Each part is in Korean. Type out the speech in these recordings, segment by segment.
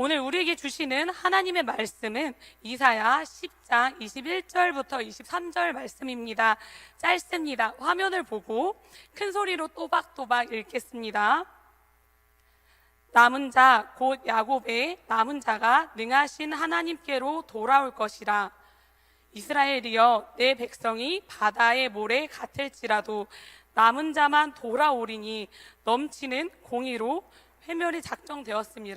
오늘 우리에게 주시는 하나님의 말씀은 이사야 10장 21절부터 23절 말씀입니다. 짧습니다. 화면을 보고 큰 소리로 또박또박 읽겠습니다. 남은 자 곧 야곱의 남은 자가 능하신 하나님께로 돌아올 것이라. 이스라엘이여, 내 백성이 바다의 모래 같을지라도 남은 자만 돌아오리니 넘치는 공의로 회멸이 작정되었은즉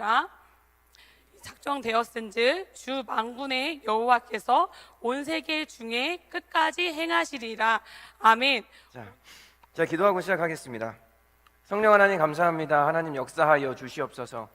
주 만군의 여호와께서 온 세계 중에 끝까지 행하시리라. 아멘. 자, 기도하고 시작하겠습니다. 성령 하나님 감사합니다. 하나님 역사하여 주시옵소서.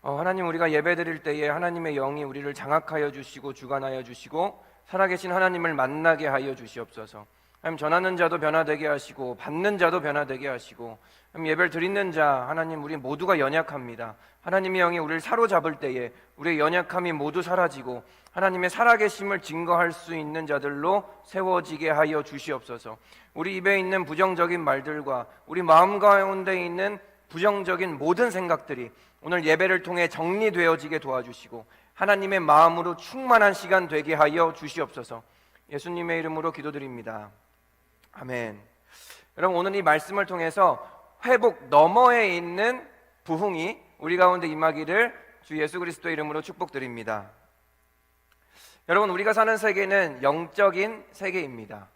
하나님, 우리가 예배드릴 때에 하나님의 영이 우리를 장악하여 주시고 주관하여 주시고 살아계신 하나님을 만나게 하여 주시옵소서. 하나님, 전하는 자도 변화되게 하시고 받는 자도 변화되게 하시고, 하나님, 예배를 드리는 자 하나님, 우리 모두가 연약합니다. 하나님의 영이 우리를 사로잡을 때에 우리의 연약함이 모두 사라지고 하나님의 살아계심을 증거할 수 있는 자들로 세워지게 하여 주시옵소서. 우리 입에 있는 부정적인 말들과 우리 마음 가운데 있는 부정적인 모든 생각들이 오늘 예배를 통해 정리되어지게 도와주시고 하나님의 마음으로 충만한 시간 되게 하여 주시옵소서. 예수님의 이름으로 기도드립니다. 아멘. 여러분, 오늘 이 말씀을 통해서 회복 너머에 있는 부흥이 우리 가운데 임하기를 주 예수 그리스도의 이름으로 축복드립니다. 여러분, 우리가 사는 세계는 영적인 세계입니다.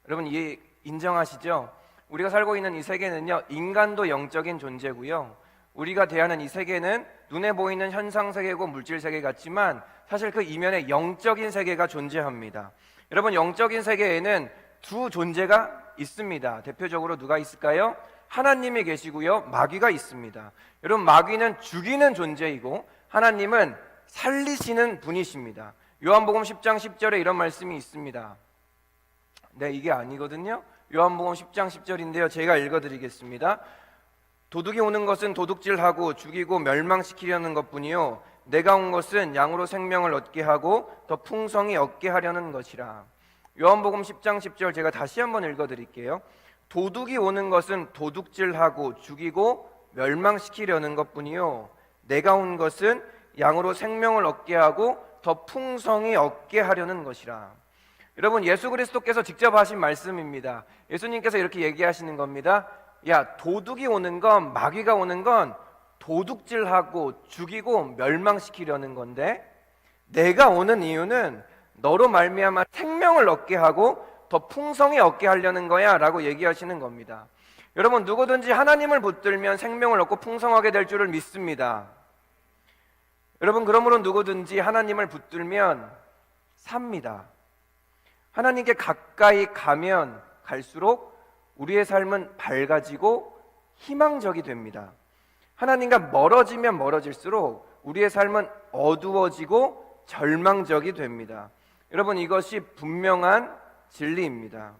여러분, 이 인정하시죠? 우리가 살고 있는 이 세계는요, 인간도 영적인 존재고요, 우리가 대하는 이 세계는 눈에 보이는 현상 세계고 물질 세계 같지만 사실 그 이면에 영적인 세계가 존재합니다. 여러분, 영적인 세계에는 두 존재가 있습니다. 대표적으로 누가 있을까요? 하나님이 계시고요, 마귀가 있습니다. 여러분, 마귀는 죽이는 존재이고 하나님은 살리시는 분이십니다. 요한복음 10장 10절에 이런 말씀이 있습니다. 네, 이게 아니거든요. 요한복음 10장 10절인데요, 제가 읽어드리겠습니다. 도둑이 오는 것은 도둑질하고 죽이고 멸망시키려는 것뿐이요, 내가 온 것은 양으로 생명을 얻게 하고 더 풍성히 얻게 하려는 것이라. 요한복음 10장 10절 제가 다시 한번 읽어드릴게요. 도둑이 오는 것은 도둑질하고 죽이고 멸망시키려는 것뿐이요, 내가 온 것은 양으로 생명을 얻게 하고 더 풍성히 얻게 하려는 것이라. 여러분, 예수 그리스도께서 직접 하신 말씀입니다. 예수님께서 이렇게 얘기하시는 겁니다. 야, 도둑이 오는 건, 마귀가 오는 건 도둑질하고 죽이고 멸망시키려는 건데 내가 오는 이유는 너로 말미암아 생명을 얻게 하고 더 풍성히 얻게 하려는 거야 라고 얘기하시는 겁니다. 여러분, 누구든지 하나님을 붙들면 생명을 얻고 풍성하게 될 줄을 믿습니다. 여러분, 그러므로 누구든지 하나님을 붙들면 삽니다. 하나님께 가까이 가면 갈수록 우리의 삶은 밝아지고 희망적이 됩니다. 하나님과 멀어지면 멀어질수록 우리의 삶은 어두워지고 절망적이 됩니다. 여러분, 이것이 분명한 진리입니다.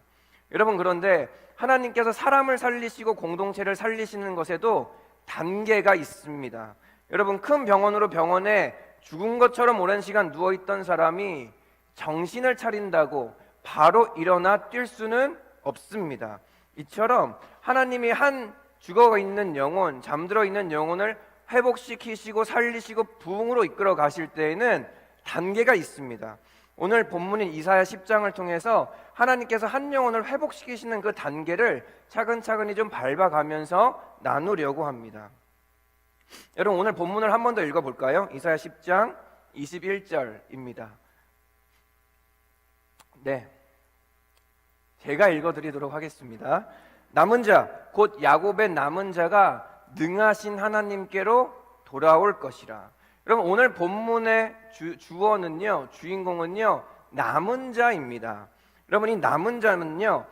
여러분, 그런데 하나님께서 사람을 살리시고 공동체를 살리시는 것에도 단계가 있습니다. 여러분, 큰 병원에 죽은 것처럼 오랜 시간 누워있던 사람이 정신을 차린다고 바로 일어나 뛸 수는 없습니다. 이처럼 하나님이 한 죽어있는 영혼, 잠들어 있는 영혼을 회복시키시고 살리시고 부흥으로 이끌어 가실 때에는 단계가 있습니다. 오늘 본문인 이사야 10장을 통해서 하나님께서 한 영혼을 회복시키시는 그 단계를 차근차근히 좀 밟아가면서 나누려고 합니다. 여러분, 오늘 본문을 한 번 더 읽어볼까요? 이사야 10장 21절입니다. 네, 제가 읽어드리도록 하겠습니다. 남은 자, 곧 야곱의 남은 자가 능하신 하나님께로 돌아올 것이라. 여러분, 오늘 본문의 주어는요, 주인공은요, 남은 자입니다. 여러분, 이 남은 자는요,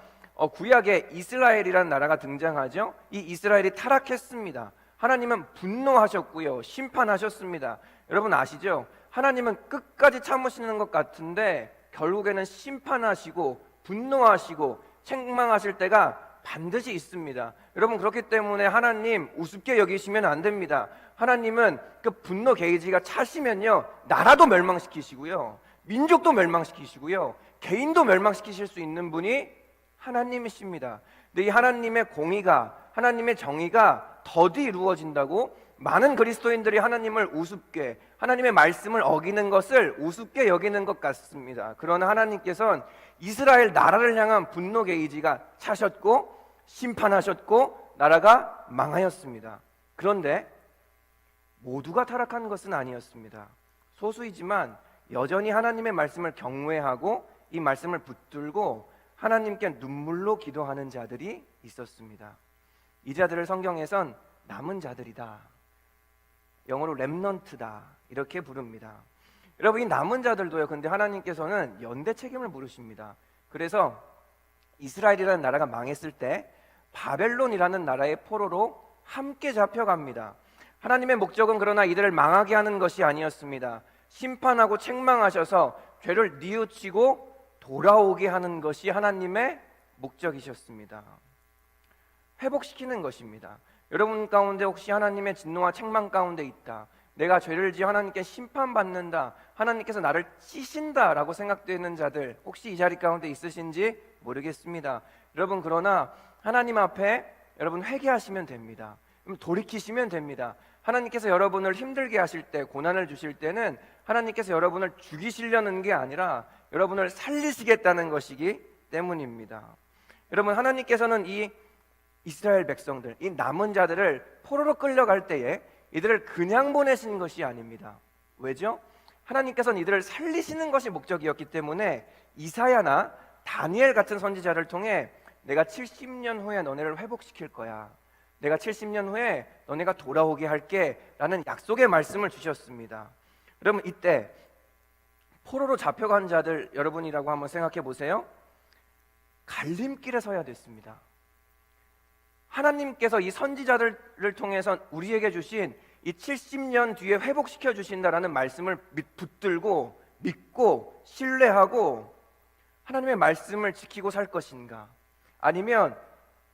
구약에 이스라엘이라는 나라가 등장하죠. 이 이스라엘이 타락했습니다. 하나님은 분노하셨고요, 심판하셨습니다. 여러분 아시죠? 하나님은 끝까지 참으시는 것 같은데 결국에는 심판하시고 분노하시고 책망하실 때가 반드시 있습니다. 여러분, 그렇기 때문에 하나님 우습게 여기시면 안 됩니다. 하나님은 그 분노 게이지가 차시면요, 나라도 멸망시키시고요, 민족도 멸망시키시고요, 개인도 멸망시키실 수 있는 분이 하나님이십니다. 근데 이 하나님의 공의가, 하나님의 정의가 더디 이루어진다고 많은 그리스도인들이 하나님을 우습게, 하나님의 말씀을 어기는 것을 우습게 여기는 것 같습니다. 그러나 하나님께서는 이스라엘 나라를 향한 분노 게이지가 차셨고 심판하셨고 나라가 망하였습니다. 그런데 모두가 타락한 것은 아니었습니다. 소수이지만 여전히 하나님의 말씀을 경외하고 이 말씀을 붙들고 하나님께 눈물로 기도하는 자들이 있었습니다. 이 자들을 성경에선 남은 자들이다, 영어로 렘넌트다 이렇게 부릅니다. 여러분, 이 남은 자들도요, 근데 하나님께서는 연대 책임을 물으십니다. 그래서 이스라엘이라는 나라가 망했을 때 바벨론이라는 나라의 포로로 함께 잡혀갑니다. 하나님의 목적은 그러나 이들을 망하게 하는 것이 아니었습니다. 심판하고 책망하셔서 죄를 뉘우치고 돌아오게 하는 것이 하나님의 목적이셨습니다. 회복시키는 것입니다. 여러분 가운데 혹시 하나님의 진노와 책망 가운데 있다, 내가 죄를 지어 하나님께 심판받는다, 하나님께서 나를 찌신다라고 생각되는 자들 혹시 이 자리 가운데 있으신지 모르겠습니다. 여러분, 그러나 하나님 앞에 여러분 회개하시면 됩니다. 돌이키시면 됩니다. 하나님께서 여러분을 힘들게 하실 때, 고난을 주실 때는 하나님께서 여러분을 죽이시려는 게 아니라 여러분을 살리시겠다는 것이기 때문입니다. 여러분, 하나님께서는 이 이스라엘 백성들, 이 남은 자들을 포로로 끌려갈 때에 이들을 그냥 보내신 것이 아닙니다. 왜죠? 하나님께서는 이들을 살리시는 것이 목적이었기 때문에 이사야나 다니엘 같은 선지자를 통해 내가 70년 후에 너네를 회복시킬 거야, 내가 70년 후에 너네가 돌아오게 할게 라는 약속의 말씀을 주셨습니다. 여러분, 이때 포로로 잡혀간 자들 여러분이라고 한번 생각해 보세요. 갈림길에 서야 됐습니다. 하나님께서 이 선지자들을 통해서 우리에게 주신 이 70년 뒤에 회복시켜 주신다라는 말씀을 붙들고 믿고 신뢰하고 하나님의 말씀을 지키고 살 것인가, 아니면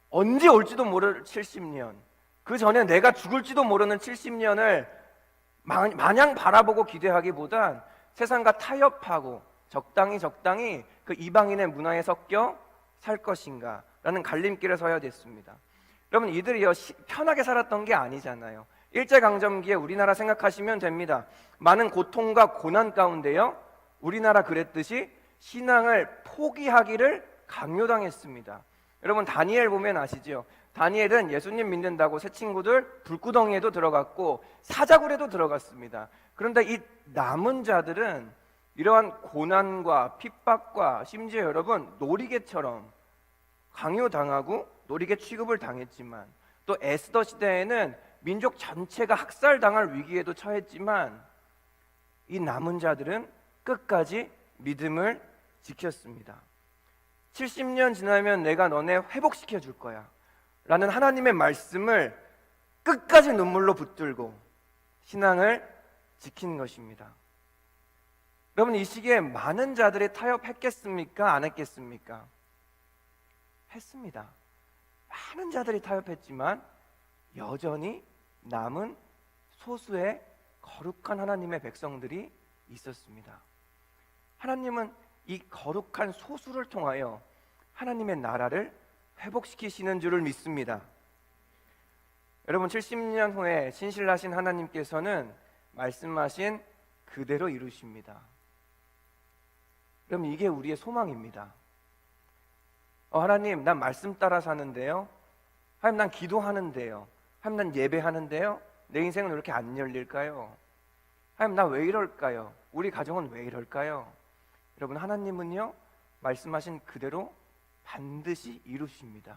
언제 올지도 모를 70년, 그 전에 내가 죽을지도 모르는 70년을 마냥 바라보고 기대하기보단 세상과 타협하고 적당히 그 이방인의 문화에 섞여 살 것인가 라는 갈림길에 서야 됐습니다. 여러분, 이들이요 편하게 살았던 게 아니잖아요. 일제강점기에 우리나라 생각하시면 됩니다. 많은 고통과 고난 가운데요, 우리나라 그랬듯이 신앙을 포기하기를 강요당했습니다. 여러분, 다니엘 보면 아시죠? 다니엘은 예수님 믿는다고 새 친구들 불구덩이에도 들어갔고 사자굴에도 들어갔습니다. 그런데 이 남은 자들은 이러한 고난과 핍박과 심지어 여러분 놀이개처럼 강요당하고 놀이개 취급을 당했지만, 또 에스더 시대에는 민족 전체가 학살당할 위기에도 처했지만 이 남은 자들은 끝까지 믿음을 지켰습니다. 70년 지나면 내가 너네 회복시켜 줄 거야 라는 하나님의 말씀을 끝까지 눈물로 붙들고 신앙을 지킨 것입니다. 여러분, 이 시기에 많은 자들이 타협했겠습니까? 안 했겠습니까? 했습니다. 많은 자들이 타협했지만 여전히 남은 소수의 거룩한 하나님의 백성들이 있었습니다. 하나님은 이 거룩한 소수를 통하여 하나님의 나라를 회복시키시는 줄을 믿습니다. 여러분, 70년 후에 신실하신 하나님께서는 말씀하신 그대로 이루십니다. 그럼 이게 우리의 소망입니다. 하나님, 난 말씀 따라 사는데요, 하나님 난 기도하는데요, 하나님 난 예배하는데요, 내 인생은 왜 이렇게 안 열릴까요? 하나님 나 왜 이럴까요? 우리 가정은 왜 이럴까요? 여러분, 하나님은요 말씀하신 그대로 반드시 이루십니다.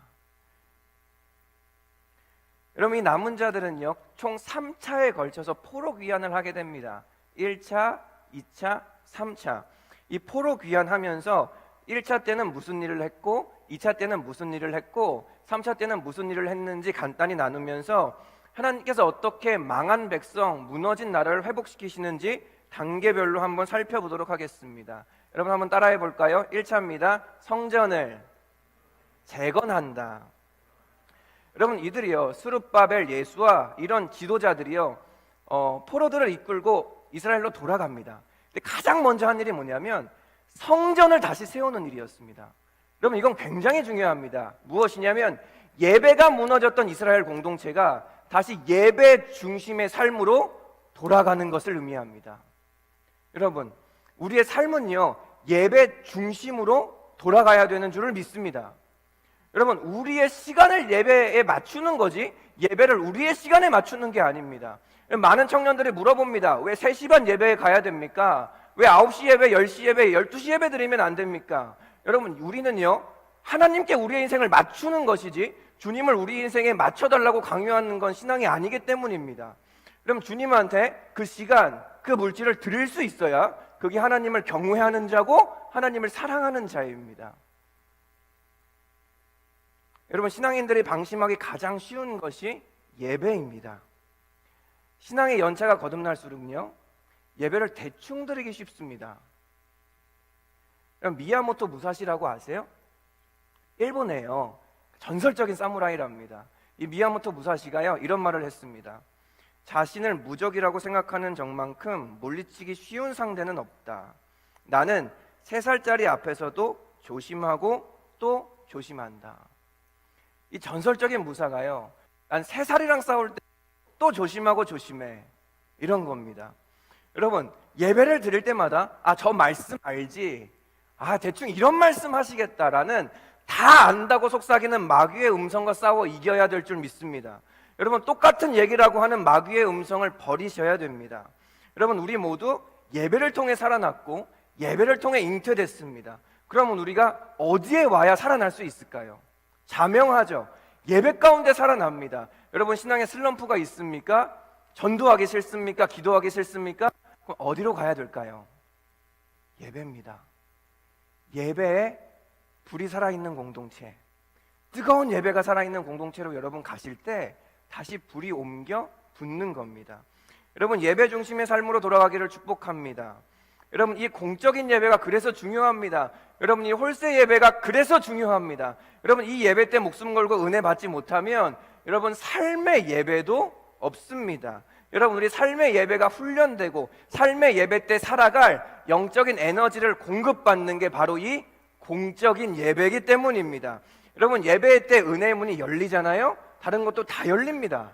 여러분, 이 남은 자들은요 총 3차에 걸쳐서 포로 귀환을 하게 됩니다. 1차, 2차, 3차. 이 포로 귀환하면서 1차 때는 무슨 일을 했고 2차 때는 무슨 일을 했고 3차 때는 무슨 일을 했는지 간단히 나누면서 하나님께서 어떻게 망한 백성, 무너진 나라를 회복시키시는지 단계별로 한번 살펴보도록 하겠습니다. 여러분, 한번 따라해 볼까요? 1차입니다. 성전을 재건한다. 여러분, 이들이요 스룹바벨, 예수와 이런 지도자들이요 포로들을 이끌고 이스라엘로 돌아갑니다. 근데 가장 먼저 한 일이 뭐냐면 성전을 다시 세우는 일이었습니다. 여러분, 이건 굉장히 중요합니다. 무엇이냐면 예배가 무너졌던 이스라엘 공동체가 다시 예배 중심의 삶으로 돌아가는 것을 의미합니다. 여러분, 우리의 삶은요, 예배 중심으로 돌아가야 되는 줄을 믿습니다. 여러분, 우리의 시간을 예배에 맞추는 거지 예배를 우리의 시간에 맞추는 게 아닙니다. 많은 청년들이 물어봅니다. 왜 3시 반 예배에 가야 됩니까? 왜 9시 예배, 10시 예배, 12시 예배 드리면 안 됩니까? 여러분, 우리는요, 하나님께 우리의 인생을 맞추는 것이지 주님을 우리 인생에 맞춰달라고 강요하는 건 신앙이 아니기 때문입니다. 그럼 주님한테 그 시간, 그 물질을 드릴 수 있어야 그게 하나님을 경외하는 자고 하나님을 사랑하는 자입니다. 여러분, 신앙인들이 방심하기 가장 쉬운 것이 예배입니다. 신앙의 연차가 거듭날수록요, 예배를 대충 드리기 쉽습니다. 미야모토 무사시라고 아세요? 일본에요, 전설적인 사무라이랍니다. 이 미야모토 무사시가요, 이런 말을 했습니다. 자신을 무적이라고 생각하는 적만큼 물리치기 쉬운 상대는 없다. 나는 3살짜리 앞에서도 조심하고 또 조심한다. 이 전설적인 무사가요, 난 3살이랑 싸울 때 또 조심하고 조심해, 이런 겁니다. 여러분, 예배를 드릴 때마다 저 말씀 알지? 대충 이런 말씀 하시겠다라는 다 안다고 속삭이는 마귀의 음성과 싸워 이겨야 될 줄 믿습니다. 여러분, 똑같은 얘기라고 하는 마귀의 음성을 버리셔야 됩니다. 여러분, 우리 모두 예배를 통해 살아났고 예배를 통해 잉태됐습니다. 그러면 우리가 어디에 와야 살아날 수 있을까요? 자명하죠. 예배 가운데 살아납니다. 여러분, 신앙에 슬럼프가 있습니까? 전도하기 싫습니까? 기도하기 싫습니까? 그럼 어디로 가야 될까요? 예배입니다. 예배에 불이 살아있는 공동체, 뜨거운 예배가 살아있는 공동체로 여러분 가실 때 다시 불이 옮겨 붙는 겁니다. 여러분, 예배 중심의 삶으로 돌아가기를 축복합니다. 여러분, 이 공적인 예배가 그래서 중요합니다. 여러분, 이 홀세 예배가 그래서 중요합니다. 여러분, 이 예배 때 목숨 걸고 은혜 받지 못하면 여러분, 삶의 예배도 없습니다. 여러분, 우리 삶의 예배가 훈련되고 삶의 예배 때 살아갈 영적인 에너지를 공급받는 게 바로 이 공적인 예배이기 때문입니다. 여러분, 예배 때 은혜의 문이 열리잖아요. 다른 것도 다 열립니다.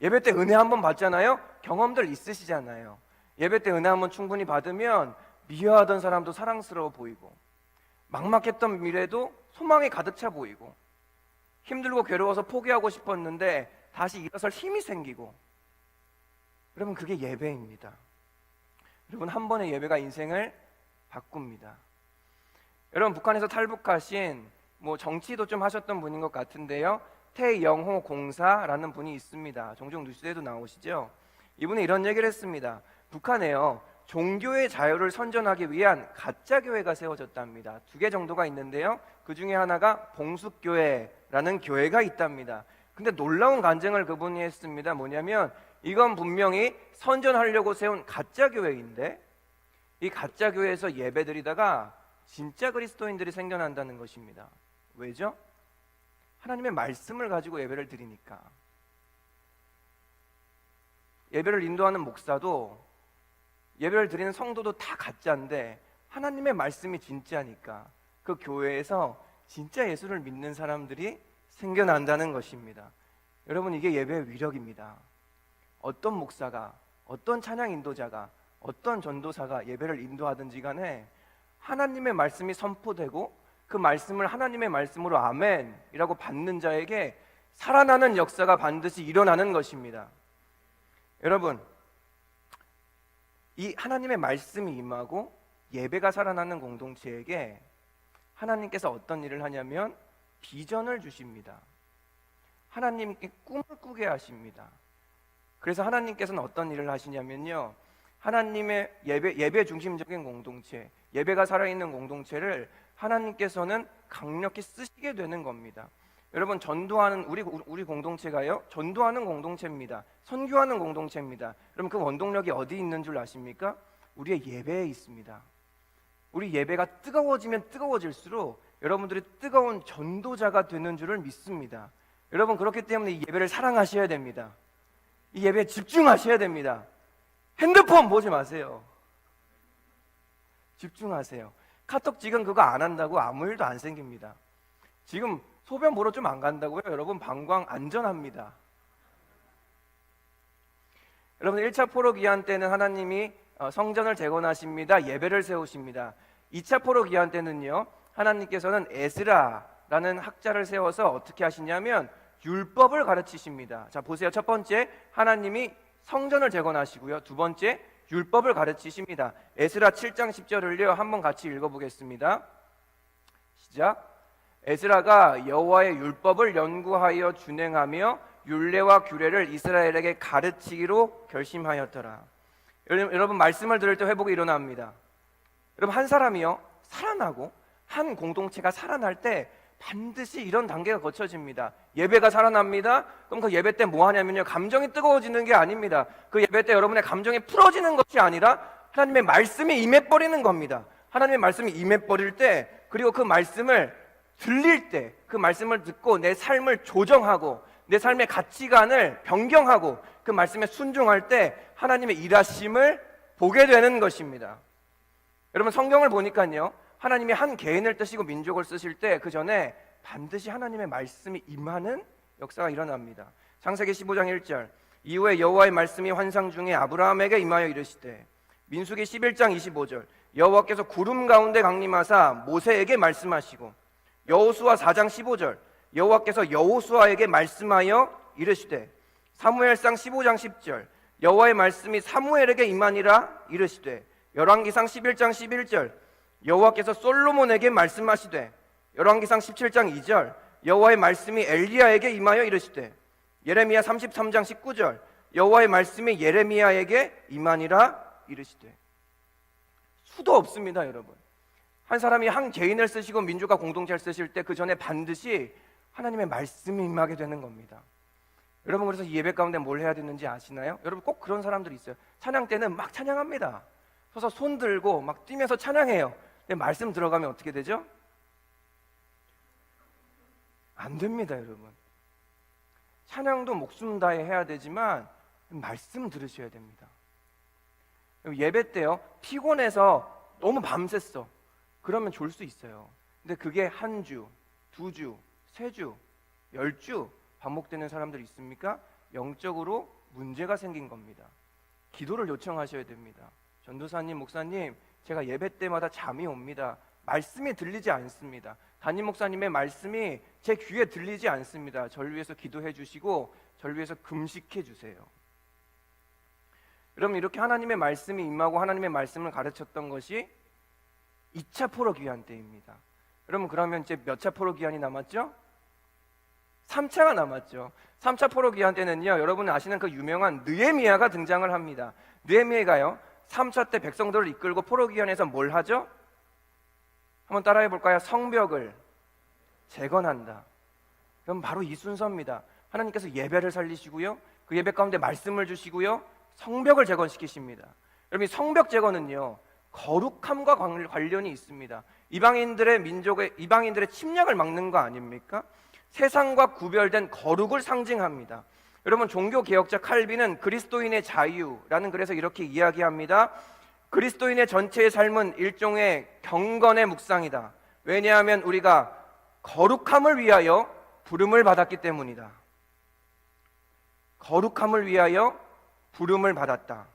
예배 때 은혜 한번 받잖아요. 경험들 있으시잖아요. 예배 때 은혜 한번 충분히 받으면 미워하던 사람도 사랑스러워 보이고, 막막했던 미래도 소망이 가득 차 보이고, 힘들고 괴로워서 포기하고 싶었는데 다시 일어설 힘이 생기고, 여러분, 그게 예배입니다. 여러분, 한 번의 예배가 인생을 바꿉니다. 여러분, 북한에서 탈북하신 정치도 좀 하셨던 분인 것 같은데요, 태영호 공사라는 분이 있습니다. 종종 뉴스에도 나오시죠. 이분이 이런 얘기를 했습니다. 북한에요, 종교의 자유를 선전하기 위한 가짜 교회가 세워졌답니다. 2개 정도가 있는데요, 그 중에 하나가 봉숙교회라는 교회가 있답니다. 근데 놀라운 간증을 그분이 했습니다. 뭐냐면 이건 분명히 선전하려고 세운 가짜 교회인데 이 가짜 교회에서 예배드리다가 진짜 그리스도인들이 생겨난다는 것입니다. 왜죠? 하나님의 말씀을 가지고 예배를 드리니까. 예배를 인도하는 목사도 예배를 드리는 성도도 다 가짜인데 하나님의 말씀이 진짜니까 그 교회에서 진짜 예수를 믿는 사람들이 생겨난다는 것입니다. 여러분, 이게 예배의 위력입니다. 어떤 목사가, 어떤 찬양 인도자가, 어떤 전도사가 예배를 인도하든지 간에 하나님의 말씀이 선포되고 그 말씀을 하나님의 말씀으로 아멘이라고 받는 자에게 살아나는 역사가 반드시 일어나는 것입니다. 여러분, 이 하나님의 말씀이 임하고 예배가 살아나는 공동체에게 하나님께서 어떤 일을 하냐면 비전을 주십니다. 하나님께 꿈을 꾸게 하십니다. 그래서 하나님께서는 어떤 일을 하시냐면요, 하나님의 예배 중심적인 공동체, 예배가 살아있는 공동체를 하나님께서는 강력히 쓰시게 되는 겁니다. 여러분, 전도하는 우리 공동체가요, 전도하는 공동체입니다. 선교하는 공동체입니다. 여러분, 그 원동력이 어디 있는 줄 아십니까? 우리의 예배에 있습니다. 우리 예배가 뜨거워지면 뜨거워질수록 여러분들이 뜨거운 전도자가 되는 줄을 믿습니다. 여러분, 그렇기 때문에 이 예배를 사랑하셔야 됩니다. 이 예배에 집중하셔야 됩니다. 핸드폰 보지 마세요. 집중하세요. 카톡 지금 그거 안 한다고 아무 일도 안 생깁니다. 지금 소변 보러 좀 안 간다고요? 여러분, 방광 안전합니다. 여러분 1차 포로 기한 때는 하나님이 성전을 재건하십니다. 예배를 세우십니다. 2차 포로 기한 때는요, 하나님께서는 에스라라는 학자를 세워서 어떻게 하시냐면 율법을 가르치십니다. 자, 보세요. 첫 번째, 하나님이 성전을 재건하시고요. 두 번째, 율법을 가르치십니다. 에스라 7장 10절을요 한번 같이 읽어보겠습니다. 시작. 에스라가 여호와의 율법을 연구하여 준행하며 율례와 규례를 이스라엘에게 가르치기로 결심하였더라. 여러분 말씀을 들을 때 회복이 일어납니다. 여러분 한 사람이요 살아나고 한 공동체가 살아날 때 반드시 이런 단계가 거쳐집니다. 예배가 살아납니다. 그럼 그 예배 때 뭐 하냐면요, 감정이 뜨거워지는 게 아닙니다. 그 예배 때 여러분의 감정이 풀어지는 것이 아니라 하나님의 말씀이 임해버리는 겁니다. 하나님의 말씀이 임해버릴 때, 그리고 그 말씀을 들릴 때, 그 말씀을 듣고 내 삶을 조정하고 내 삶의 가치관을 변경하고 그 말씀에 순종할 때 하나님의 일하심을 보게 되는 것입니다. 여러분 성경을 보니까요, 하나님이 한 개인을 뜨시고 민족을 쓰실 때 그 전에 반드시 하나님의 말씀이 임하는 역사가 일어납니다. 창세기 15장 1절, 이후에 여호와의 말씀이 환상 중에 아브라함에게 임하여 이르시되, 민수기 11장 25절, 여호와께서 구름 가운데 강림하사 모세에게 말씀하시고, 여호수아 4장 15절, 여호와께서 여호수아에게 말씀하여 이르시되, 사무엘상 15장 10절, 여호와의 말씀이 사무엘에게 임하니라 이르시되, 열왕기상 11장 11절, 여호와께서 솔로몬에게 말씀하시되, 열왕기상 17장 2절, 여호와의 말씀이 엘리야에게 임하여 이르시되, 예레미야 33장 19절, 여호와의 말씀이 예레미야에게 임하니라 이르시되. 수도 없습니다, 여러분. 한 사람이 한 개인을 쓰시고 민족과 공동체를 쓰실 때 그 전에 반드시 하나님의 말씀이 임하게 되는 겁니다. 여러분 그래서 이 예배 가운데 뭘 해야 되는지 아시나요? 여러분 꼭 그런 사람들이 있어요. 찬양 때는 막 찬양합니다. 서서 손 들고 막 뛰면서 찬양해요. 근데 말씀 들어가면 어떻게 되죠? 안 됩니다, 여러분. 찬양도 목숨 다해 해야 되지만 말씀 들으셔야 됩니다. 예배 때요, 피곤해서 너무 밤샜어. 그러면 졸 수 있어요. 근데 그게 한 주, 두 주, 세 주, 10주 반복되는 사람들이 있습니까? 영적으로 문제가 생긴 겁니다. 기도를 요청하셔야 됩니다. 전도사님, 목사님, 제가 예배 때마다 잠이 옵니다. 말씀이 들리지 않습니다. 담임 목사님의 말씀이 제 귀에 들리지 않습니다. 저를 위해서 기도해 주시고 저를 위해서 금식해 주세요. 여러분 이렇게 하나님의 말씀이 임하고 하나님의 말씀을 가르쳤던 것이 2차 포로 귀환 때입니다. 여러분 그러면 이제 몇 차 포로 귀환이 남았죠? 3차가 남았죠. 3차 포로 귀환 때는요, 여러분 아시는 그 유명한 느헤미야가 등장을 합니다. 느헤미야가요 3차 때 백성들을 이끌고 포로 귀환에서 뭘 하죠? 한번 따라해 볼까요? 성벽을 재건한다. 그럼 바로 이 순서입니다. 하나님께서 예배를 살리시고요, 그 예배 가운데 말씀을 주시고요, 성벽을 재건시키십니다. 여러분 이 성벽 재건은요 거룩함과 관련이 있습니다. 이방인들의 침략을 막는 거 아닙니까? 세상과 구별된 거룩을 상징합니다. 여러분 종교 개혁자 칼빈은 그리스도인의 자유라는 글에서 이렇게 이야기합니다. 그리스도인의 전체의 삶은 일종의 경건의 묵상이다. 왜냐하면 우리가 거룩함을 위하여 부름을 받았기 때문이다. 거룩함을 위하여 부름을 받았다.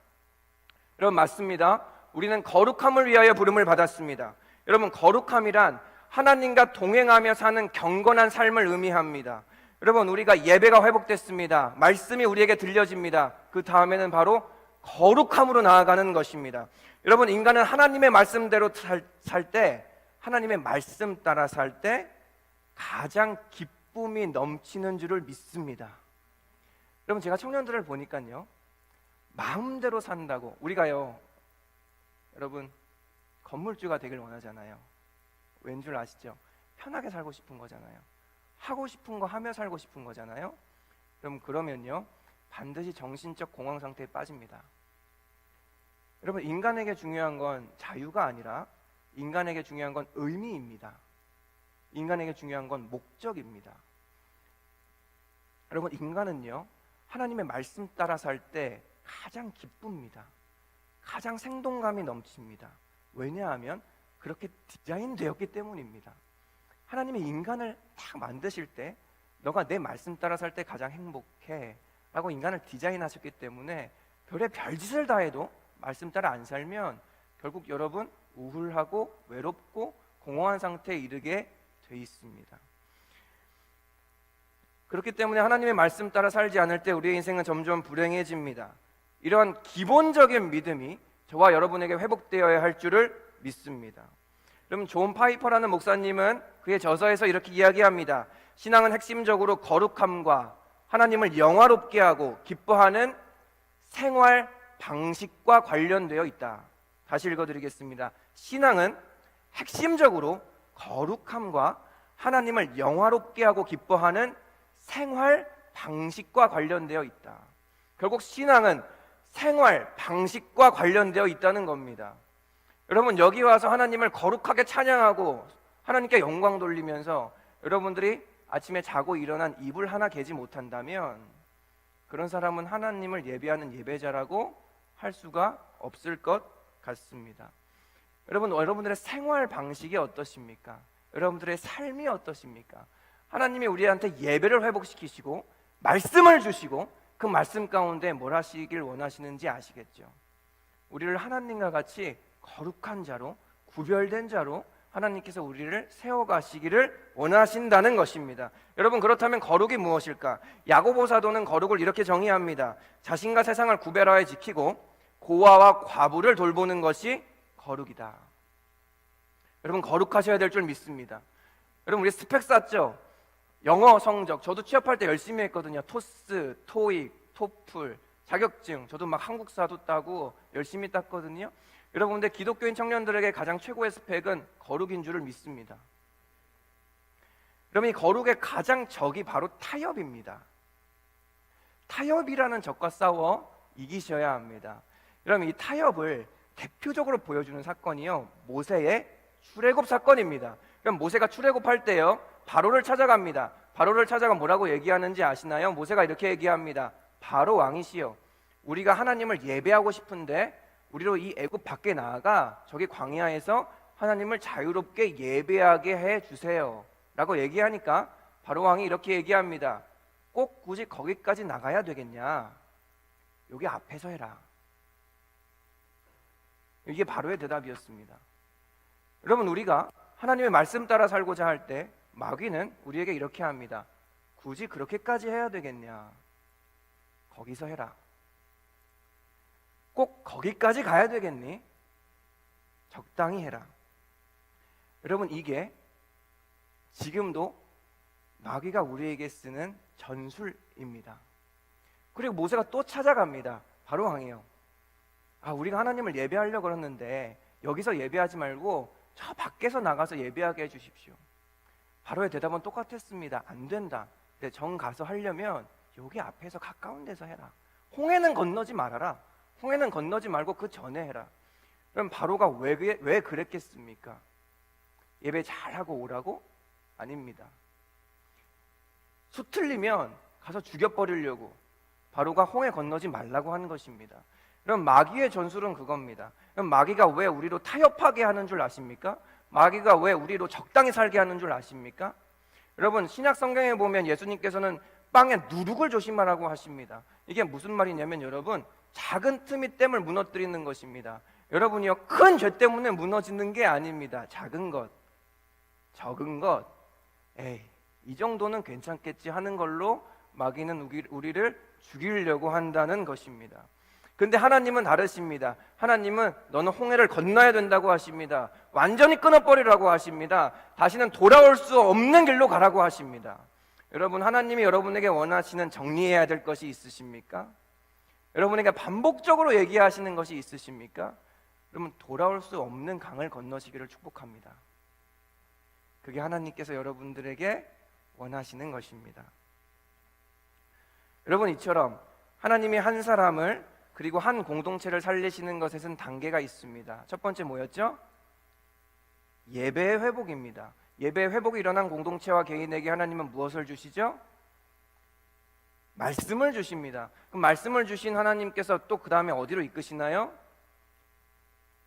여러분 맞습니다. 우리는 거룩함을 위하여 부름을 받았습니다. 여러분 거룩함이란 하나님과 동행하며 사는 경건한 삶을 의미합니다. 여러분 우리가 예배가 회복됐습니다. 말씀이 우리에게 들려집니다. 그 다음에는 바로 거룩함으로 나아가는 것입니다. 여러분 인간은 하나님의 말씀대로 살 때, 하나님의 말씀 따라 살 때 가장 기쁨이 넘치는 줄을 믿습니다. 여러분 제가 청년들을 보니까요, 마음대로 산다고, 우리가요 여러분 건물주가 되길 원하잖아요. 왠 줄 아시죠? 편하게 살고 싶은 거잖아요. 하고 싶은 거 하며 살고 싶은 거잖아요. 그러면요 반드시 정신적 공황 상태에 빠집니다. 여러분 인간에게 중요한 건 자유가 아니라 인간에게 중요한 건 의미입니다. 인간에게 중요한 건 목적입니다. 여러분 인간은요 하나님의 말씀 따라 살 때 가장 기쁩니다. 가장 생동감이 넘칩니다. 왜냐하면 그렇게 디자인되었기 때문입니다. 하나님이 인간을 딱 만드실 때 너가 내 말씀 따라 살 때 가장 행복해 라고 인간을 디자인하셨기 때문에 별의 별짓을 다 해도 말씀 따라 안 살면 결국 여러분 우울하고 외롭고 공허한 상태에 이르게 돼 있습니다. 그렇기 때문에 하나님의 말씀 따라 살지 않을 때 우리의 인생은 점점 불행해집니다. 이러한 기본적인 믿음이 저와 여러분에게 회복되어야 할 줄을 믿습니다. 그럼 존 파이퍼라는 목사님은 그의 저서에서 이렇게 이야기합니다. 신앙은 핵심적으로 거룩함과 하나님을 영화롭게 하고 기뻐하는 생활 방식과 관련되어 있다. 다시 읽어드리겠습니다. 신앙은 핵심적으로 거룩함과 하나님을 영화롭게 하고 기뻐하는 생활 방식과 관련되어 있다. 결국 신앙은 생활 방식과 관련되어 있다는 겁니다. 여러분, 여기 와서 하나님을 거룩하게 찬양하고 하나님께 영광 돌리면서 여러분들이 아침에 자고 일어난 이불 하나 개지 못한다면 그런 사람은 하나님을 예배하는 예배자라고 할 수가 없을 것 같습니다. 여러분들의 생활 방식이 어떠십니까? 여러분들의 삶이 어떠십니까? 하나님이 우리한테 예배를 회복시키시고 말씀을 주시고 그 말씀 가운데 뭘 하시길 원하시는지 아시겠죠? 우리를 하나님과 같이 거룩한 자로, 구별된 자로 하나님께서 우리를 세워가시기를 원하신다는 것입니다. 여러분, 그렇다면 거룩이 무엇일까? 야고보 사도는 거룩을 이렇게 정의합니다. 자신과 세상을 구별하여 지키고 고아와 과부를 돌보는 것이 거룩이다. 여러분, 거룩하셔야 될 줄 믿습니다. 여러분, 우리 스펙 쌓죠? 영어 성적, 저도 취업할 때 열심히 했거든요. 토스, 토익, 토플, 자격증, 저도 막 한국사도 따고 열심히 땄거든요. 여러분, 근데 기독교인 청년들에게 가장 최고의 스펙은 거룩인 줄을 믿습니다. 여러분, 이 거룩의 가장 적이 바로 타협입니다. 타협이라는 적과 싸워 이기셔야 합니다. 여러분, 이 타협을 대표적으로 보여주는 사건이요, 모세의 출애굽 사건입니다. 그럼 모세가 출애굽할 때요, 바로를 찾아갑니다. 바로를 찾아가 뭐라고 얘기하는지 아시나요? 모세가 이렇게 얘기합니다. 바로 왕이시여, 우리가 하나님을 예배하고 싶은데 우리로 이 애굽 밖에 나아가 저기 광야에서 하나님을 자유롭게 예배하게 해주세요 라고 얘기하니까 바로 왕이 이렇게 얘기합니다. 꼭 굳이 거기까지 나가야 되겠냐? 여기 앞에서 해라. 이게 바로의 대답이었습니다. 여러분, 우리가 하나님의 말씀 따라 살고자 할 때 마귀는 우리에게 이렇게 합니다. 굳이 그렇게까지 해야 되겠냐? 거기서 해라. 꼭 거기까지 가야 되겠니? 적당히 해라. 여러분, 이게 지금도 마귀가 우리에게 쓰는 전술입니다. 그리고 모세가 또 찾아갑니다. 바로 왕이요. 우리가 하나님을 예배하려고 그러는데 여기서 예배하지 말고 저 밖에서 나가서 예배하게 해주십시오. 바로의 대답은 똑같았습니다. 안 된다. 근데 정 가서 하려면 여기 앞에서 가까운 데서 해라. 홍해는 건너지 말아라. 홍해는 건너지 말고 그 전에 해라. 그럼 바로가 왜 그랬겠습니까? 예배 잘하고 오라고? 아닙니다. 수틀리면 가서 죽여버리려고 바로가 홍해 건너지 말라고 하는 것입니다. 그럼 마귀의 전술은 그겁니다. 그럼 마귀가 왜 우리로 타협하게 하는 줄 아십니까? 마귀가 왜 우리로 적당히 살게 하는 줄 아십니까? 여러분, 신약 성경에 보면 예수님께서는 빵에 누룩을 조심하라고 하십니다. 이게 무슨 말이냐면 여러분, 작은 틈이 댐을 무너뜨리는 것입니다. 여러분이요, 큰 죄 때문에 무너지는 게 아닙니다. 작은 것, 적은 것, 이 정도는 괜찮겠지 하는 걸로 마귀는 우리를 죽이려고 한다는 것입니다. 근데 하나님은 다르십니다. 하나님은 너는 홍해를 건너야 된다고 하십니다. 완전히 끊어버리라고 하십니다. 다시는 돌아올 수 없는 길로 가라고 하십니다. 여러분, 하나님이 여러분에게 원하시는 정리해야 될 것이 있으십니까? 여러분에게 반복적으로 얘기하시는 것이 있으십니까? 여러분, 돌아올 수 없는 강을 건너시기를 축복합니다. 그게 하나님께서 여러분들에게 원하시는 것입니다. 여러분, 이처럼 하나님이 한 사람을 그리고 한 공동체를 살리시는 것에는 단계가 있습니다. 첫 번째 뭐였죠? 예배의 회복입니다. 예배의 회복이 일어난 공동체와 개인에게 하나님은 무엇을 주시죠? 말씀을 주십니다. 그럼 말씀을 주신 하나님께서 또 그 다음에 어디로 이끄시나요?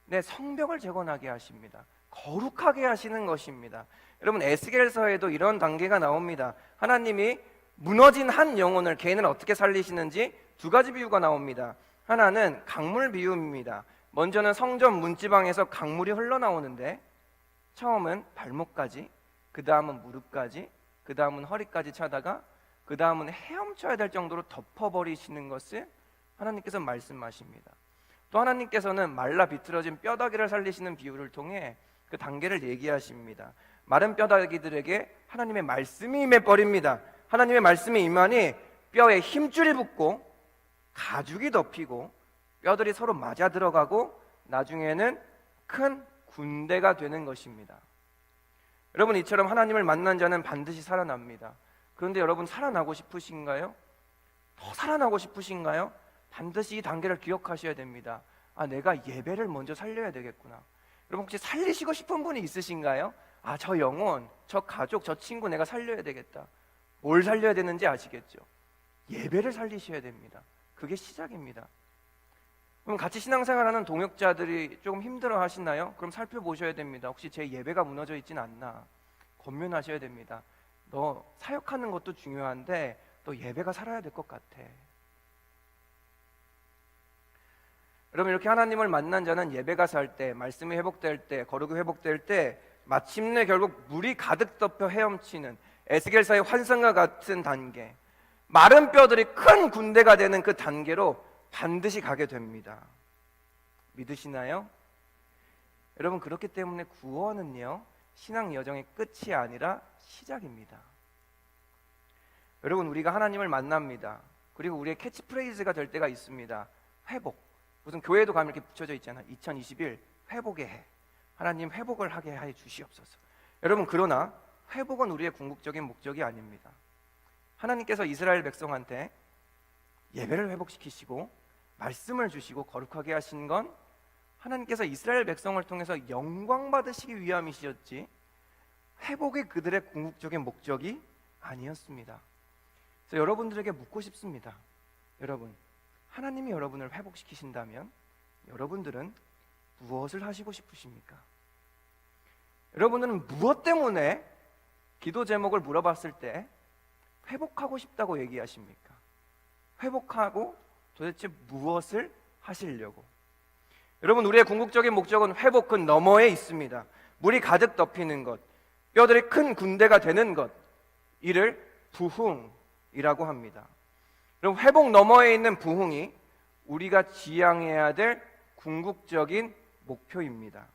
네, 성벽을 재건하게 하십니다. 거룩하게 하시는 것입니다. 여러분, 에스겔서에도 이런 단계가 나옵니다. 하나님이 무너진 한 영혼을, 개인을 어떻게 살리시는지 두 가지 비유가 나옵니다. 하나는 강물 비유입니다. 먼저는 성전 문지방에서 강물이 흘러나오는데 처음은 발목까지, 그 다음은 무릎까지, 그 다음은 허리까지 차다가 그 다음은 헤엄쳐야 될 정도로 덮어버리시는 것을 하나님께서 말씀하십니다. 또 하나님께서는 말라 비틀어진 뼈다귀를 살리시는 비유를 통해 그 단계를 얘기하십니다. 마른 뼈다귀들에게 하나님의 말씀이 임해버립니다. 하나님의 말씀이 임하니 뼈에 힘줄이 붙고 가죽이 덮이고 뼈들이 서로 맞아 들어가고 나중에는 큰 군대가 되는 것입니다. 여러분, 이처럼 하나님을 만난 자는 반드시 살아납니다. 그런데 여러분, 살아나고 싶으신가요? 더 살아나고 싶으신가요? 반드시 이 단계를 기억하셔야 됩니다. 아, 내가 예배를 먼저 살려야 되겠구나. 여러분, 혹시 살리시고 싶은 분이 있으신가요? 아, 저 영혼, 저 가족, 저 친구 내가 살려야 되겠다. 뭘 살려야 되는지 아시겠죠? 예배를 살리셔야 됩니다. 그게 시작입니다. 그럼 같이 신앙생활하는 동역자들이 조금 힘들어 하시나요? 그럼 살펴보셔야 됩니다. 혹시 제 예배가 무너져 있진 않나? 권면하셔야 됩니다. 너 사역하는 것도 중요한데 너 예배가 살아야 될 것 같아. 여러분, 이렇게 하나님을 만난 자는 예배가 살 때, 말씀이 회복될 때, 거룩이 회복될 때 마침내 결국 물이 가득 덮여 헤엄치는 에스겔사의 환상과 같은 단계, 마른 뼈들이 큰 군대가 되는 그 단계로 반드시 가게 됩니다. 믿으시나요? 여러분, 그렇기 때문에 구원은요, 신앙 여정의 끝이 아니라 시작입니다. 여러분, 우리가 하나님을 만납니다. 그리고 우리의 캐치프레이즈가 될 때가 있습니다. 회복. 무슨 교회도 가면 이렇게 붙여져 있잖아요. 2021 회복의 해. 하나님 회복을 하게 해 주시옵소서. 여러분, 그러나 회복은 우리의 궁극적인 목적이 아닙니다. 하나님께서 이스라엘 백성한테 예배를 회복시키시고 말씀을 주시고 거룩하게 하신 건 하나님께서 이스라엘 백성을 통해서 영광 받으시기 위함이셨지 회복이 그들의 궁극적인 목적이 아니었습니다. 그래서 여러분들에게 묻고 싶습니다. 여러분, 하나님이 여러분을 회복시키신다면 여러분들은 무엇을 하시고 싶으십니까? 여러분들은 무엇 때문에 기도 제목을 물어봤을 때 회복하고 싶다고 얘기하십니까? 회복하고 도대체 무엇을 하시려고? 여러분, 우리의 궁극적인 목적은 회복 그 너머에 있습니다. 물이 가득 덮이는 것, 뼈들이 큰 군대가 되는 것, 이를 부흥이라고 합니다. 여러분, 회복 너머에 있는 부흥이 우리가 지향해야 될 궁극적인 목표입니다.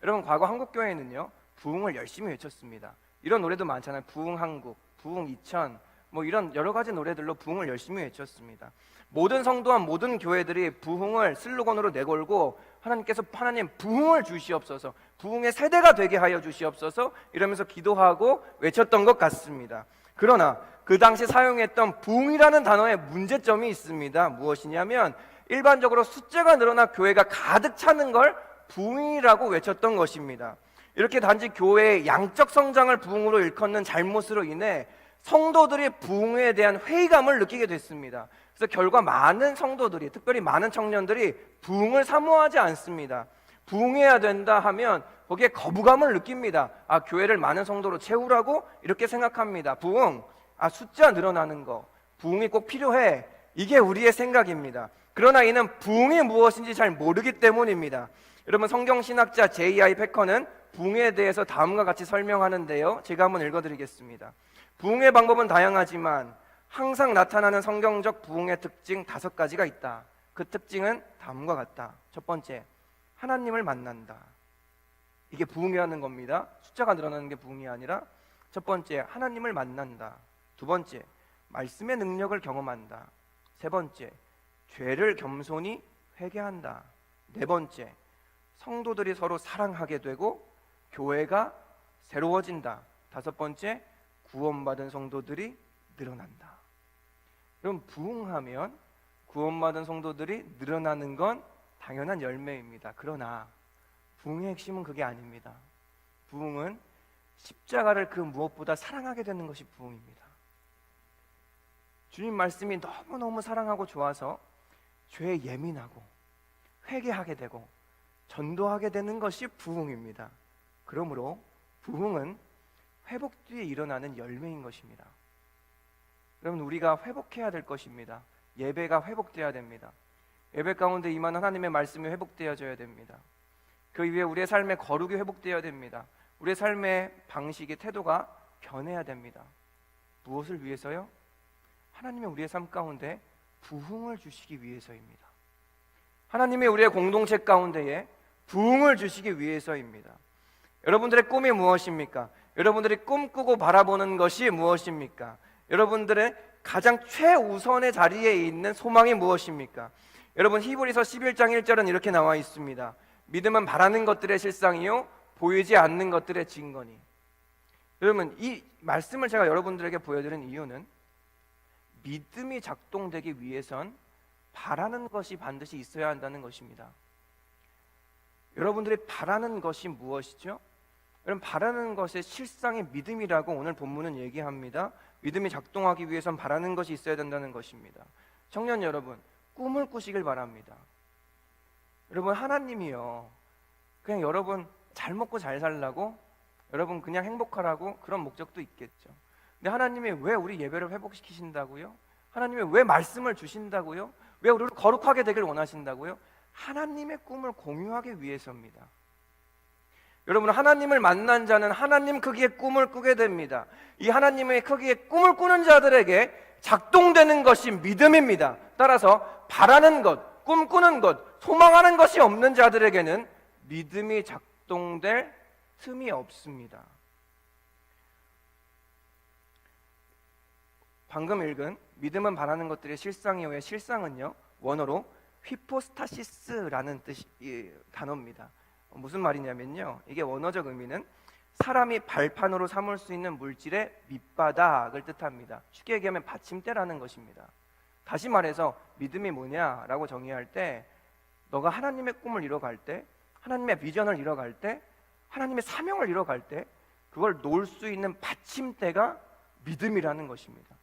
여러분, 과거 한국교회는요 부흥을 열심히 외쳤습니다. 이런 노래도 많잖아요. 부흥한국, 부흥 2000, 뭐 이런 여러 가지 노래들로 부흥을 열심히 외쳤습니다. 모든 성도와 모든 교회들이 부흥을 슬로건으로 내걸고 하나님께서 하나님 부흥을 주시옵소서, 부흥의 세대가 되게 하여 주시옵소서 이러면서 기도하고 외쳤던 것 같습니다. 그러나 그 당시 사용했던 부흥이라는 단어에 문제점이 있습니다. 무엇이냐면 일반적으로 숫자가 늘어나 교회가 가득 차는 걸 부흥이라고 외쳤던 것입니다. 이렇게 단지 교회의 양적 성장을 부흥으로 일컫는 잘못으로 인해 성도들이 부흥에 대한 회의감을 느끼게 됐습니다. 그래서 결과 많은 성도들이, 특별히 많은 청년들이 부흥을 사모하지 않습니다. 부흥해야 된다 하면 거기에 거부감을 느낍니다. 아, 교회를 많은 성도로 채우라고 이렇게 생각합니다. 부흥, 아, 숫자 늘어나는 거, 부흥이 꼭 필요해, 이게 우리의 생각입니다. 그러나 이는 부흥이 무엇인지 잘 모르기 때문입니다. 여러분, 성경신학자 J.I. 패커는 부흥에 대해서 다음과 같이 설명하는데요, 제가 한번 읽어드리겠습니다. 부흥의 방법은 다양하지만 항상 나타나는 성경적 부흥의 특징 5가지가 있다. 그 특징은 다음과 같다. 첫 번째, 하나님을 만난다. 이게 부흥이라는 겁니다. 숫자가 늘어나는 게 부흥이 아니라 첫 번째, 하나님을 만난다. 두 번째, 말씀의 능력을 경험한다. 세 번째, 죄를 겸손히 회개한다. 네 번째, 성도들이 서로 사랑하게 되고 교회가 새로워진다. 다섯 번째, 구원받은 성도들이 늘어난다. 그럼 부흥하면 구원받은 성도들이 늘어나는 건 당연한 열매입니다. 그러나 부흥의 핵심은 그게 아닙니다. 부흥은 십자가를 그 무엇보다 사랑하게 되는 것이 부흥입니다. 주님 말씀이 너무너무 사랑하고 좋아서 죄에 예민하고 회개하게 되고 전도하게 되는 것이 부흥입니다. 그러므로 부흥은 회복 뒤에 일어나는 열매인 것입니다. 여러분, 우리가 회복해야 될 것입니다. 예배가 회복되어야 됩니다. 예배 가운데 임하는 하나님의 말씀이 회복되어져야 됩니다. 그 이후에 우리의 삶의 거룩이 회복되어야 됩니다. 우리의 삶의 방식의 태도가 변해야 됩니다. 무엇을 위해서요? 하나님의 우리의 삶 가운데 부흥을 주시기 위해서입니다. 하나님의 우리의 공동체 가운데에 부흥을 주시기 위해서입니다. 여러분들의 꿈이 무엇입니까? 여러분들이 꿈꾸고 바라보는 것이 무엇입니까? 여러분들의 가장 최우선의 자리에 있는 소망이 무엇입니까? 여러분, 히브리서 11장 1절은 이렇게 나와 있습니다. 믿음은 바라는 것들의 실상이요 보이지 않는 것들의 증거니. 여러분, 이 말씀을 제가 여러분들에게 보여드린 이유는 믿음이 작동되기 위해선 바라는 것이 반드시 있어야 한다는 것입니다. 여러분들이 바라는 것이 무엇이죠? 여러분, 바라는 것의 실상이 믿음이라고 오늘 본문은 얘기합니다. 믿음이 작동하기 위해선 바라는 것이 있어야 된다는 것입니다. 청년 여러분, 꿈을 꾸시길 바랍니다. 여러분, 하나님이요 그냥 여러분 잘 먹고 잘 살라고, 여러분 그냥 행복하라고 그런 목적도 있겠죠. 근데 하나님이 왜 우리 예배를 회복시키신다고요? 하나님이 왜 말씀을 주신다고요? 왜 우리를 거룩하게 되길 원하신다고요? 하나님의 꿈을 공유하기 위해서입니다. 여러분, 하나님을 만난 자는 하나님 크기의 꿈을 꾸게 됩니다. 이 하나님의 크기의 꿈을 꾸는 자들에게 작동되는 것이 믿음입니다. 따라서 바라는 것, 꿈꾸는 것, 소망하는 것이 없는 자들에게는 믿음이 작동될 틈이 없습니다. 방금 읽은 믿음은 바라는 것들의 실상이요의 실상은요, 원어로 휘포스타시스라는 뜻이 단어입니다. 무슨 말이냐면요, 이게 원어적 의미는 사람이 발판으로 삼을 수 있는 물질의 밑바닥을 뜻합니다. 쉽게 얘기하면 받침대라는 것입니다. 다시 말해서 믿음이 뭐냐라고 정의할 때, 너가 하나님의 꿈을 이뤄갈 때, 하나님의 비전을 이뤄갈 때, 하나님의 사명을 이뤄갈 때 그걸 놓을 수 있는 받침대가 믿음이라는 것입니다.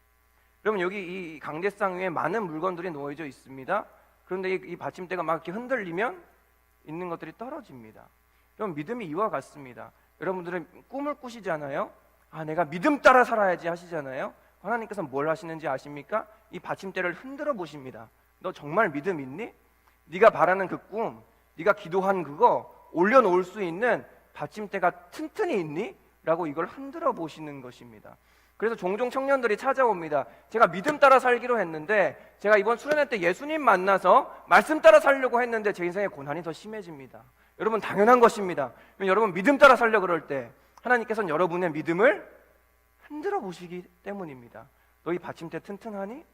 여러분, 여기 이 강대상 위에 많은 물건들이 놓여져 있습니다. 그런데 이 받침대가 막 이렇게 흔들리면 있는 것들이 떨어집니다. 여러분, 믿음이 이와 같습니다. 여러분들은 꿈을 꾸시잖아요. 내가 믿음 따라 살아야지 하시잖아요. 하나님께서 뭘 하시는지 아십니까? 이 받침대를 흔들어 보십니다. 너 정말 믿음 있니? 네가 바라는 그 꿈, 네가 기도한 그거 올려놓을 수 있는 받침대가 튼튼히 있니? 라고 이걸 흔들어 보시는 것입니다. 그래서 종종 청년들이 찾아옵니다. 제가 믿음 따라 살기로 했는데, 제가 이번 수련회 때 예수님 만나서 말씀 따라 살려고 했는데 제 인생의 고난이 더 심해집니다. 여러분, 당연한 것입니다. 여러분, 믿음 따라 살려고 그럴 때 하나님께서는 여러분의 믿음을 흔들어 보시기 때문입니다. 너 이 받침대 튼튼하니?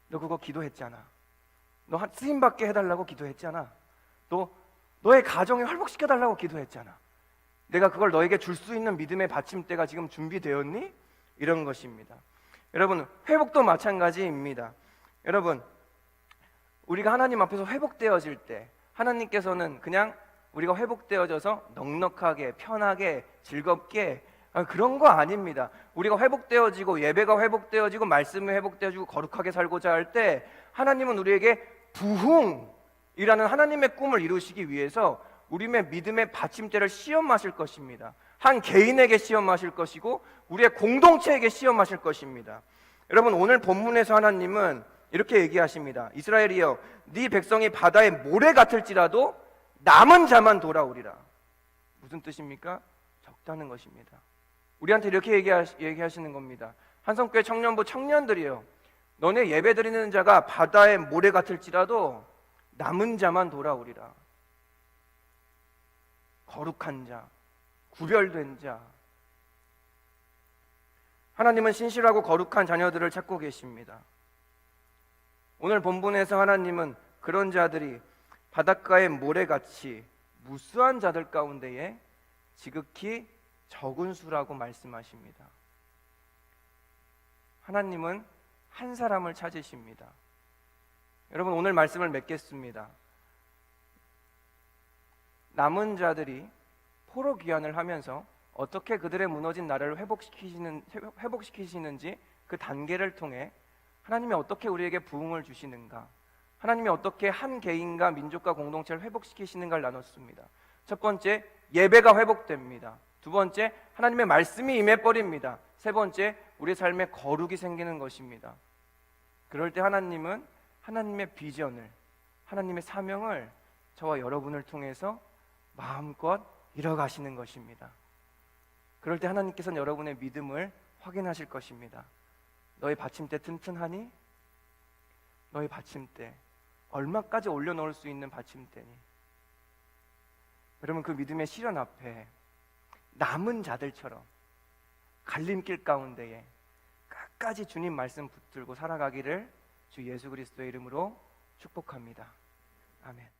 너 그거 기도했잖아. 너 쓰임받게 해달라고 기도했잖아. 너의 가정에 회복시켜달라고 기도했잖아. 내가 그걸 너에게 줄 수 있는 믿음의 받침대가 지금 준비되었니? 이런 것입니다. 여러분, 회복도 마찬가지입니다. 여러분, 우리가 하나님 앞에서 회복되어질 때 하나님께서는 그냥 우리가 회복되어져서 넉넉하게, 편하게, 즐겁게 그런 거 아닙니다. 우리가 회복되어지고 예배가 회복되어지고 말씀이 회복되어지고 거룩하게 살고자 할 때 하나님은 우리에게 부흥이라는 하나님의 꿈을 이루시기 위해서 우리의 믿음의 받침대를 시험하실 것입니다. 한 개인에게 시험하실 것이고 우리의 공동체에게 시험하실 것입니다. 여러분, 오늘 본문에서 하나님은 이렇게 얘기하십니다. 이스라엘이여, 네 백성이 바다의 모래 같을지라도 남은 자만 돌아오리라. 무슨 뜻입니까? 적다는 것입니다. 우리한테 이렇게 얘기하시는 겁니다. 한성교회 청년부 청년들이요, 너네 예배드리는 자가 바다의 모래 같을지라도 남은 자만 돌아오리라. 거룩한 자, 구별된 자. 하나님은 신실하고 거룩한 자녀들을 찾고 계십니다. 오늘 본문에서 하나님은 그런 자들이 바닷가의 모래같이 무수한 자들 가운데에 지극히 적은 수라고 말씀하십니다. 하나님은 한 사람을 찾으십니다. 여러분, 오늘 말씀을 맺겠습니다. 남은 자들이 포로 귀환을 하면서 어떻게 그들의 무너진 나라를 회복시키시는지 그 단계를 통해 하나님이 어떻게 우리에게 부흥을 주시는가, 하나님이 어떻게 한 개인과 민족과 공동체를 회복시키시는가를 나눴습니다. 첫 번째, 예배가 회복됩니다. 두 번째, 하나님의 말씀이 임해버립니다. 세 번째, 우리의 삶에 거룩이 생기는 것입니다. 그럴 때 하나님은 하나님의 비전을, 하나님의 사명을 저와 여러분을 통해서 마음껏 이뤄가시는 것입니다. 그럴 때 하나님께서는 여러분의 믿음을 확인하실 것입니다. 너의 받침대 튼튼하니? 너의 받침대 얼마까지 올려놓을 수 있는 받침대니? 여러분, 그 믿음의 시련 앞에 남은 자들처럼 갈림길 가운데에 끝까지 주님 말씀 붙들고 살아가기를 주 예수 그리스도의 이름으로 축복합니다. 아멘.